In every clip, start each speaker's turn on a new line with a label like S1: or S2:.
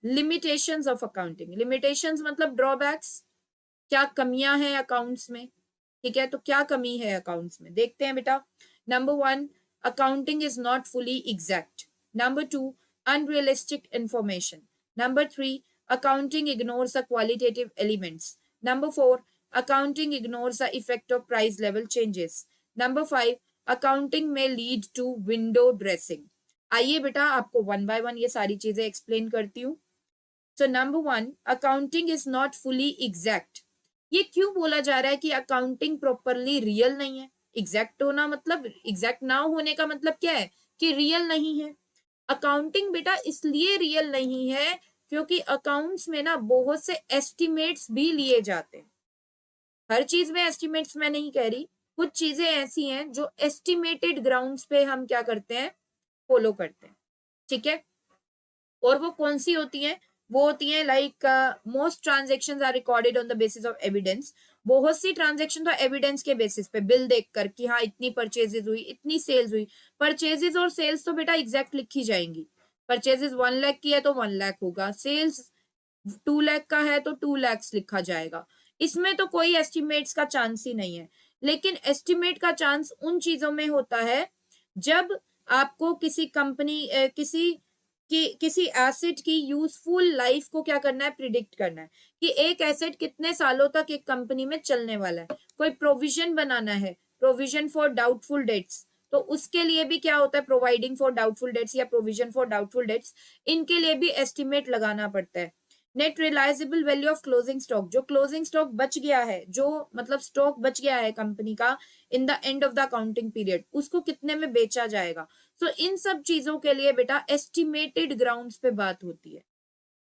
S1: Limitations of accounting, limitations मतलब drawbacks, क्या कमियां हैं अकाउंट्स में, ठीक है। तो क्या कमी है अकाउंट्स में, देखते हैं बेटा। Number 1, accounting is not fully exact. Number 2, unrealistic information. Number 3, accounting ignores the qualitative elements. Number 4, accounting ignores the effect of price level changes. Number 5, accounting में लीड टू विंडो ड्रेसिंग। आइए बेटा आपको one by one ये सारी चीजें explain करती हूँ। So number 1, accounting is not fully exact. ये क्यों बोला जा रहा है कि अकाउंटिंग प्रॉपरली रियल नहीं है? एग्जैक्ट होना मतलब, एग्जैक्ट ना होने का मतलब क्या है कि रियल नहीं है। अकाउंटिंग बेटा इसलिए रियल नहीं है क्योंकि अकाउंट्स में ना बहुत से एस्टिमेट्स भी लिए जाते हैं। हर चीज में एस्टिमेट्स मैं नहीं कह रही, कुछ चीजें ऐसी हैं जो एस्टिमेटेड ग्राउंड्स पे हम क्या करते हैं, फॉलो करते हैं, ठीक है। और वो कौन सी होती हैं? वो होती हैं like most transactions are recorded on the basis of evidence. बहुत सी ट्रांजेक्शन तो एविडेंस के बेसिस पे, बिल देखकर कि हाँ इतनी परचेजेस हुई, इतनी सेल्स हुई। परचेजेस और सेल्स तो बेटा एग्जैक्ट लिखी जाएंगी। परचेजेस 1 लाख की है तो 1 लाख होगा, सेल्स 2 लाख का है तो 2 लाख लिखा जाएगा। इसमें तो कोई एस्टिमेट्स का चांस ही नहीं है। लेकिन एस्टिमेट का चांस उन चीजों में होता है जब आपको किसी कंपनी किसी एसेट की यूजफुल लाइफ को क्या करना है, प्रिडिक्ट करना है कि एक एसेट कितने सालों तक एक कंपनी में चलने वाला है। कोई प्रोविजन बनाना है, प्रोविजन फॉर डाउटफुल डेट्स, तो उसके लिए भी क्या होता है, प्रोवाइडिंग फॉर डाउटफुल डेट्स या प्रोविजन फॉर डाउटफुल डेट्स, इनके लिए भी एस्टिमेट लगाना पड़ता है। Net realisable value of closing stock, जो क्लोजिंग स्टॉक बच गया है, जो मतलब स्टॉक बच गया है कंपनी का in the end of the accounting period, उसको कितने में बेचा जाएगा। तो इन सब चीजों के लिए बेटा एस्टिमेटेड ग्राउंड्स पे बात होती है,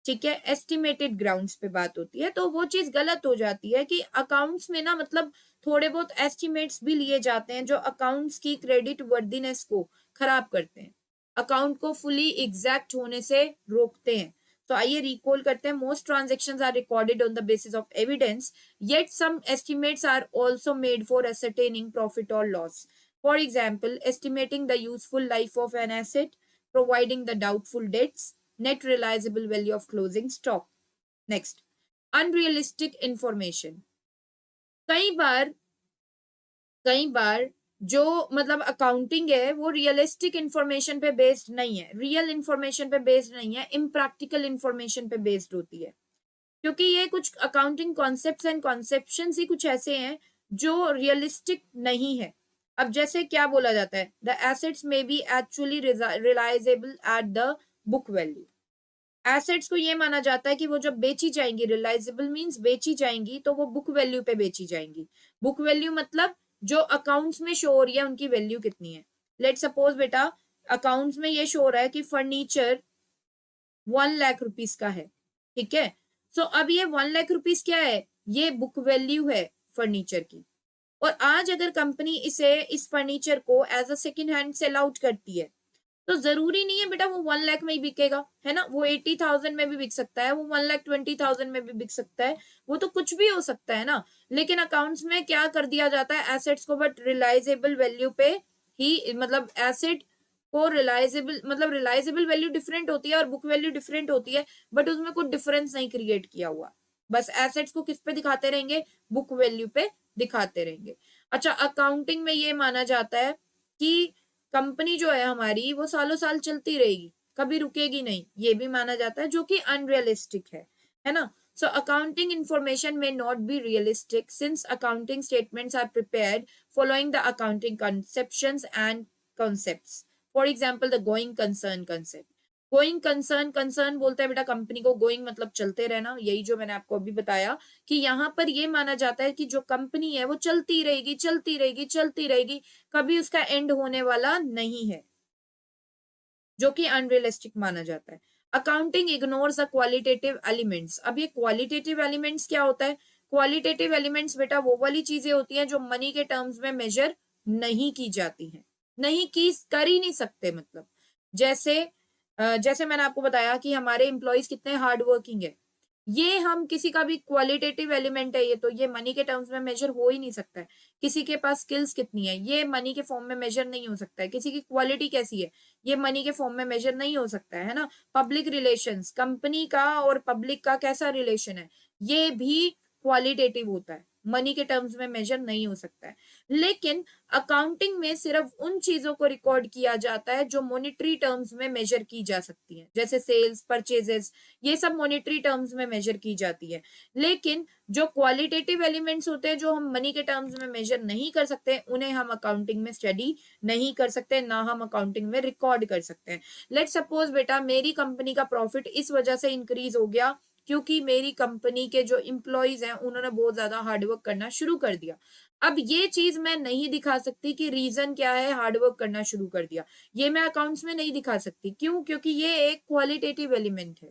S1: ठीक है। एस्टिमेटेड ग्राउंड्स पे बात होती है, तो वो चीज गलत हो जाती है कि अकाउंट्स में ना मतलब थोड़े बहुत एस्टिमेट्स भी लिए जाते हैं जो अकाउंट्स की क्रेडिट वर्दीनेस को खराब करते हैं, अकाउंट को फुली एग्जैक्ट होने से रोकते हैं। तो आइए रिकॉल करते हैं। Most transactions are recorded on the basis of evidence, yet some estimates are also made for ascertaining profit और loss. For example, estimating the useful life of an asset, providing the doubtful debts, net realizable value of closing stock. Next, unrealistic information. कई बार जो मतलब accounting है वो realistic information पे based नहीं है, real information पे बेस्ड नहीं है, इम्प्रैक्टिकल इंफॉर्मेशन पे बेस्ड होती है। क्योंकि ये कुछ अकाउंटिंग कॉन्सेप्ट्स एंड कॉन्सेप्शंस ही कुछ ऐसे हैं जो रियलिस्टिक नहीं है। अब जैसे क्या बोला जाता है, the assets may be actually realisable at the book value. Assets को ये माना जाता है कि वो जब बेची जाएंगी, रिलायजेबल मींस बेची जाएंगी, तो वो बुक वैल्यू पे बेची जाएंगी। बुक वैल्यू मतलब जो अकाउंट्स में शो हो रही है उनकी वैल्यू कितनी है। लेट सपोज बेटा अकाउंट्स में ये शो हो रहा है कि फर्नीचर 1 लाख रुपीस का है, ठीक है। सो अब ये 1 लाख रुपीस क्या है, ये बुक वैल्यू है फर्नीचर की। और आज अगर कंपनी इस फर्नीचर को as a second hand sale out करती है, तो जरूरी नहीं है बेटा वो 1 लाख में ही बिकेगा, है ना। वो 80,000 में भी बिक सकता है, वो 1,20,000 में भी बिक सकता है, वो तो कुछ भी हो सकता है ना। लेकिन अकाउंट्स में क्या कर दिया जाता है, एसेट्स को बट रिलायजेबल वैल्यू पे ही, मतलब एसेट को रिलायजेबल वैल्यू डिफरेंट होती है और बुक वैल्यू डिफरेंट होती है, बट उसमें कुछ डिफरेंस नहीं क्रिएट किया हुआ। बस एसेट्स को किस पे दिखाते रहेंगे, बुक वैल्यू पे दिखाते रहेंगे। अच्छा, अकाउंटिंग में ये माना जाता है कि कंपनी जो है हमारी वो सालों साल चलती रहेगी, कभी रुकेगी नहीं, ये भी माना जाता है, जो कि अनरियलिस्टिक है ना। सो अकाउंटिंग इंफॉर्मेशन में not be realistic since accounting statements are prepared following the accounting conceptions and concepts. For example the going concern concept. Going concern बोलते हैं बेटा कंपनी को, गोइंग मतलब चलते रहना, यही जो मैंने आपको अभी बताया कि यहाँ पर ये माना जाता है कि जो कंपनी है वो चलती रहेगी चलती रहेगी चलती रहेगी, कभी उसका एंड होने वाला नहीं है, जो कि अनरियलिस्टिक माना जाता है। Accounting ignores the qualitative elements. अब ये क्वालिटेटिव एलिमेंट्स क्या होता है? क्वालिटेटिव एलिमेंट्स बेटा वो वाली चीजें होती हैं जो मनी के टर्म्स में मेजर नहीं की जाती हैं, नहीं की, कर ही नहीं सकते। मतलब जैसे जैसे मैंने आपको बताया कि हमारे एम्प्लॉयज कितने हार्ड वर्किंग है, ये हम किसी का भी क्वालिटेटिव एलिमेंट है, ये तो ये मनी के टर्म्स में मेजर हो ही नहीं सकता है। किसी के पास स्किल्स कितनी है ये मनी के फॉर्म में मेजर नहीं हो सकता है। किसी की क्वालिटी कैसी है ये मनी के फॉर्म में मेजर नहीं हो सकता है ना। पब्लिक रिलेशंस, कंपनी का और पब्लिक का कैसा रिलेशन है, ये भी क्वालिटेटिव होता है, मनी के टर्म्स में मेजर नहीं हो सकता है। लेकिन अकाउंटिंग में सिर्फ उन चीजों को रिकॉर्ड किया जाता है जो मॉनेटरी टर्म्स में मेजर की जा सकती है, जैसे सेल्स, परचेजेस, ये सब मॉनेटरी टर्म्स में मेजर की जाती है। लेकिन जो क्वालिटेटिव एलिमेंट्स होते हैं जो हम मनी के टर्म्स में मेजर नहीं कर सकते, उन्हें हम अकाउंटिंग में स्टडी नहीं कर सकते, ना हम अकाउंटिंग में रिकॉर्ड कर सकते हैं। लेट सपोज बेटा मेरी कंपनी का प्रॉफिट इस वजह से इंक्रीज हो गया क्योंकि मेरी कंपनी के जो इम्प्लॉइज हैं उन्होंने बहुत ज्यादा हार्डवर्क करना शुरू कर दिया। अब ये चीज मैं नहीं दिखा सकती कि रीजन क्या है हार्डवर्क करना शुरू कर दिया, ये मैं अकाउंट्स में नहीं दिखा सकती। क्यों? क्योंकि ये एक क्वालिटेटिव एलिमेंट है।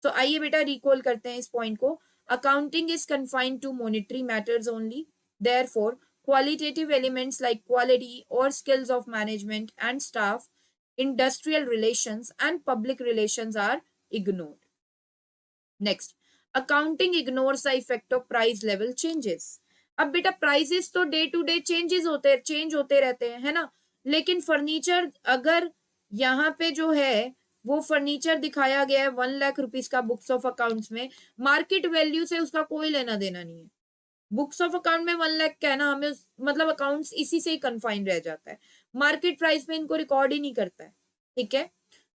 S1: तो आइए बेटा रिकॉल करते हैं इस पॉइंट को। Accounting is confined to monetary matters only, therefore qualitative elements like quality or skills of management and staff, industrial relations and public relations are ignored. Next, accounting ignores the effect of price level changes. अब बेटा prices तो day to day change होते रहते हैं, है ना। लेकिन furniture अगर यहाँ पे जो है वो फर्नीचर दिखाया गया है 1 लाख रुपीज का बुक्स ऑफ अकाउंट्स में, मार्केट वैल्यू से उसका कोई लेना देना नहीं है। बुक्स ऑफ अकाउंट में 1 लाख क्या है ना, हमें मतलब अकाउंट्स इसी से ही कन्फाइन रह जाता है, मार्केट प्राइस में इनको रिकॉर्ड ही नहीं करता है। ठीक है,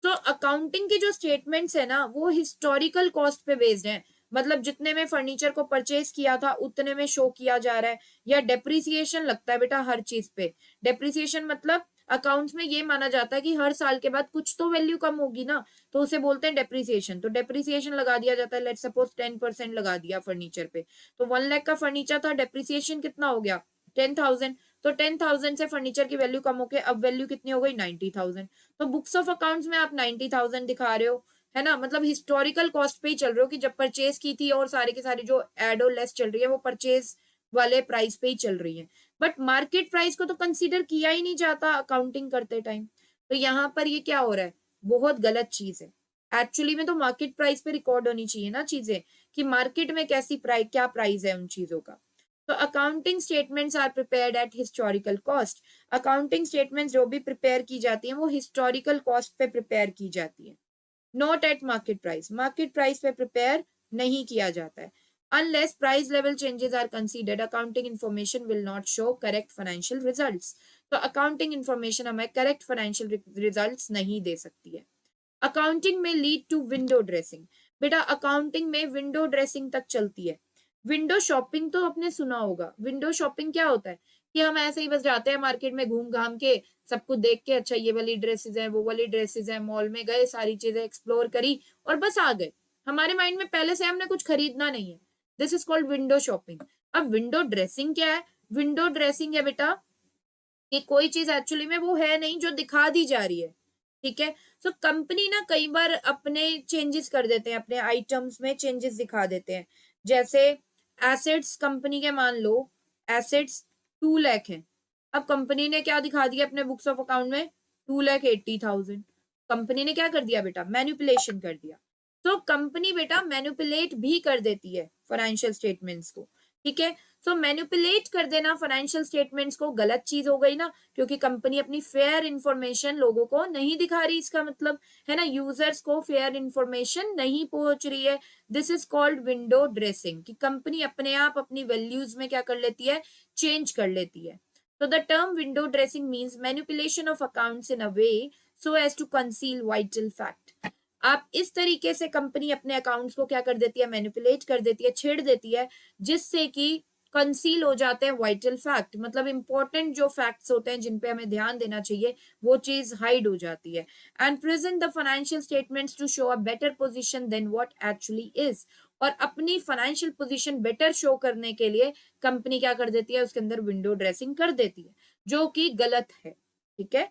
S1: तो अकाउंटिंग की जो स्टेटमेंट्स है ना वो हिस्टोरिकल कॉस्ट पे बेस्ड है, मतलब जितने में फर्नीचर को परचेज किया था उतने में शो किया जा रहा है, या डेप्रिसिएशन लगता है बेटा हर चीज पे। डेप्रिसिएशन मतलब अकाउंट्स में ये माना जाता है कि हर साल के बाद कुछ तो वैल्यू कम होगी ना, तो उसे बोलते हैं डेप्रिसिएशन। तो डेप्रिसिएशन लगा दिया जाता है, लेट्स सपोज 10% लगा दिया फर्नीचर पे, तो 1 लाख का फर्नीचर था, डेप्रिसिएशन कितना हो गया 10,000, तो 10,000 से फर्नीचर की वैल्यू कम होकर अब वैल्यू कितनी हो गई 90,000। तो बुक्स ऑफ अकाउंट्स में आप 90,000 दिखा रहे हो, है ना, मतलब हिस्टोरिकल कॉस्ट पे ही चल रहे हो कि जब परचेज की थी, और सारे के सारे जो एड और लेस चल रही है वो परचेज वाले प्राइस पे ही चल रही है। बट मार्केट प्राइस को तो कंसीडर किया ही नहीं जाता अकाउंटिंग करते टाइम। तो यहाँ पर ये क्या हो रहा है, बहुत गलत चीज है। एक्चुअली में तो मार्केट प्राइस पे रिकॉर्ड होनी चाहिए ना चीजें, कि मार्केट में कैसी प्राइस, क्या प्राइस है उन चीजों का। तो accounting statements are prepared at historical cost. Accounting statements जो भी प्रिपेयर की जाती हैं वो हिस्टोरिकल कॉस्ट पे प्रिपेयर की जाती है, not at market price. Market price पे प्रिपेयर नहीं किया जाता है। Unless price level changes are considered, accounting information will not show correct financial results. तो अकाउंटिंग इन्फॉर्मेशन हमें करेक्ट फाइनेंशियल रिजल्ट्स नहीं दे सकती है। अकाउंटिंग में लीड टू विंडो ड्रेसिंग। बेटा अकाउंटिंग में विंडो ड्रेसिंग तक चलती है। विंडो शॉपिंग तो आपने सुना होगा। विंडो शॉपिंग क्या होता है कि हम ऐसे ही बस जाते हैं मार्केट में घूम घाम के, सब कुछ देख के, अच्छा ये वाली ड्रेसेस है, वो वाली ड्रेसेस है, मॉल में गए, सारी चीजें एक्सप्लोर करी और बस आ गए। हमारे माइंड में पहले से हमने कुछ खरीदना नहीं है। This is called window shopping. अब विंडो ड्रेसिंग क्या है? विंडो ड्रेसिंग है बेटा कि कोई चीज एक्चुअली में वो है नहीं जो दिखा दी जा रही है। ठीक है, तो कंपनी ना कई बार अपने चेंजेस कर देते हैं, अपने आइटम्स में चेंजेस दिखा देते हैं। जैसे एसेट्स कंपनी के मान लो एसेट्स 2 लाख हैं, अब कंपनी ने क्या दिखा दिया अपने बुक्स ऑफ अकाउंट में 2,80,000। कंपनी ने क्या कर दिया बेटा, मैनिपुलेशन कर दिया। तो कंपनी बेटा मैनिपुलेट भी कर देती है फाइनेंशियल स्टेटमेंट्स को। ठीक है, तो मैनिपुलेट कर देना फाइनेंशियल स्टेटमेंट्स को गलत चीज हो गई ना, क्योंकि कंपनी अपनी फेयर इंफॉर्मेशन लोगों को नहीं दिखा रही, इसका मतलब है ना यूजर्स को फेयर इंफॉर्मेशन नहीं पहुंच रही है। This is called window dressing, कि कंपनी अपने आप अपनी वैल्यूज में क्या कर लेती है, चेंज कर लेती है। तो the term window dressing means manipulation of accounts in a way so as to conceal vital fact. आप इस तरीके से कंपनी अपने अकाउंट्स को क्या कर देती है, मैनिपुलेट कर देती है, छेड़ देती है, जिससे कि कंसील हो जाते हैं वाइटल फैक्ट, मतलब इंपॉर्टेंट जो फैक्ट्स होते हैं जिन पे हमें ध्यान देना चाहिए वो चीज हाइड हो जाती है। And present the financial statements to show a better position than what actually is. और अपनी फाइनेंशियल पोजीशन बेटर शो करने के लिए कंपनी क्या कर देती है, उसके अंदर विंडो ड्रेसिंग कर देती है, जो कि गलत है। ठीक है,